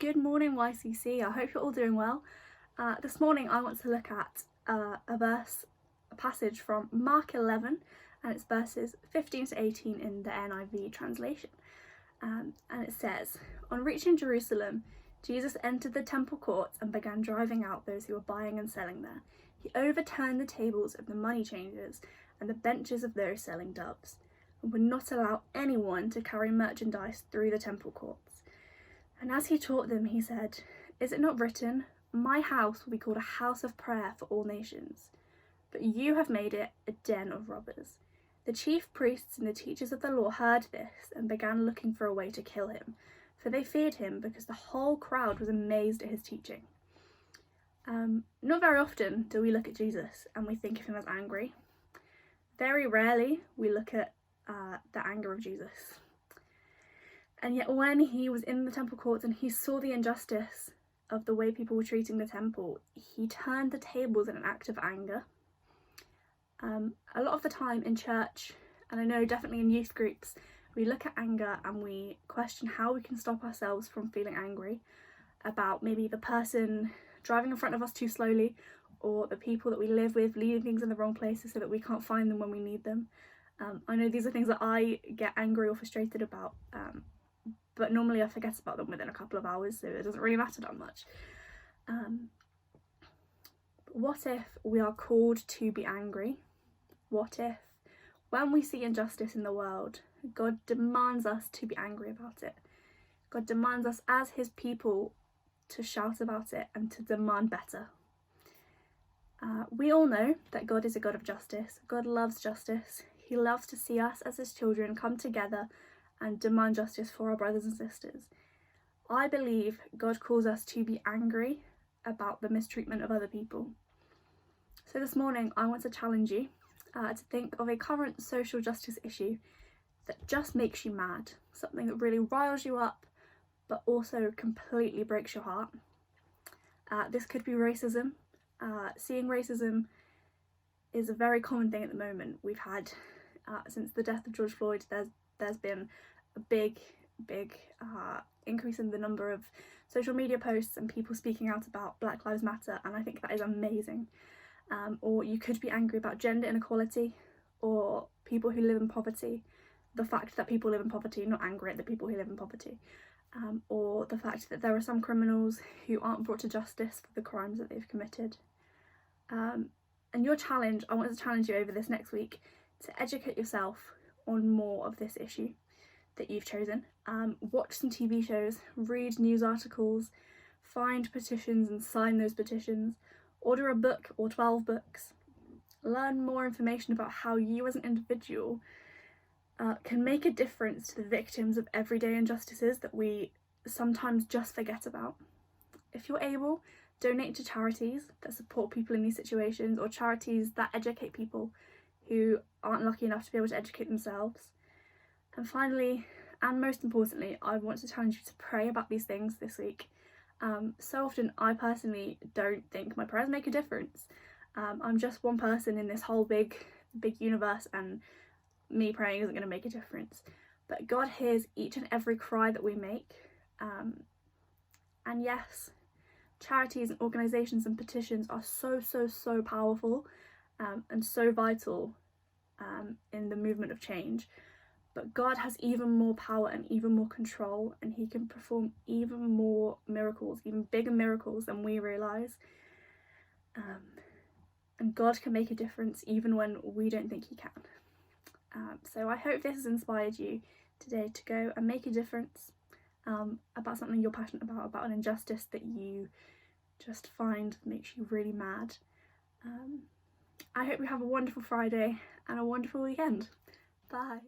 Good morning, YCC. I hope you're all doing well. This morning I want to look at a passage from Mark 11, and it's verses 15 to 18 in the NIV translation. And it says, "On reaching Jerusalem, Jesus entered the temple courts and began driving out those who were buying and selling there. He overturned the tables of the money changers and the benches of those selling doves, and would not allow anyone to carry merchandise through the temple courts. And as he taught them, he said, 'Is it not written, my house will be called a house of prayer for all nations? But you have made it a den of robbers.' The chief priests and the teachers of the law heard this and began looking for a way to kill him, for they feared him because the whole crowd was amazed at his teaching." Not very often do we look at Jesus and we think of him as angry. Very rarely we look at the anger of Jesus. And yet when he was in the temple courts and he saw the injustice of the way people were treating the temple, he turned the tables in an act of anger. A lot of the time in church, and I know definitely in youth groups, we look at anger and we question how we can stop ourselves from feeling angry about maybe the person driving in front of us too slowly, or the people that we live with leaving things in the wrong places so that we can't find them when we need them. I know these are things that I get angry or frustrated about, but normally I forget about them within a couple of hours, so it doesn't really matter that much. What if we are called to be angry? What if, when we see injustice in the world, God demands us to be angry about it? God demands us as his people to shout about it and to demand better. We all know that God is a God of justice. God loves justice. He loves to see us as his children come together and demand justice for our brothers and sisters. I believe God calls us to be angry about the mistreatment of other people. So this morning I want to challenge you to think of a current social justice issue that just makes you mad, something that really riles you up but also completely breaks your heart. This could be racism. Seeing racism is a very common thing at the moment. We've had, since the death of George Floyd, there's been a big increase in the number of social media posts and people speaking out about Black Lives Matter, and I think that is amazing. Or you could be angry about gender inequality or people who live in poverty, the fact that people live in poverty, not angry at the people who live in poverty, or the fact that there are some criminals who aren't brought to justice for the crimes that they've committed. And your challenge, I want to challenge you over this next week to educate yourself on more of this issue that you've chosen. Watch some TV shows, read news articles, find petitions and sign those petitions, order a book or 12 books, learn more information about how you as an individual can make a difference to the victims of everyday injustices that we sometimes just forget about. If you're able, donate to charities that support people in these situations, or charities that educate people who aren't lucky enough to be able to educate themselves. And finally, and most importantly, I want to challenge you to pray about these things this week. So often I personally don't think my prayers make a difference. I'm just one person in this whole big universe, and me praying isn't going to make a difference. But God hears each and every cry that we make. And yes, charities and organisations and petitions are so powerful and so vital in the movement of change. But God has even more power and even more control, and he can perform even more miracles, even bigger miracles than we realise. And God can make a difference even when we don't think he can. So I hope this has inspired you today to go and make a difference about something you're passionate about an injustice that you just find makes you really mad. I hope you have a wonderful Friday and a wonderful weekend. Bye.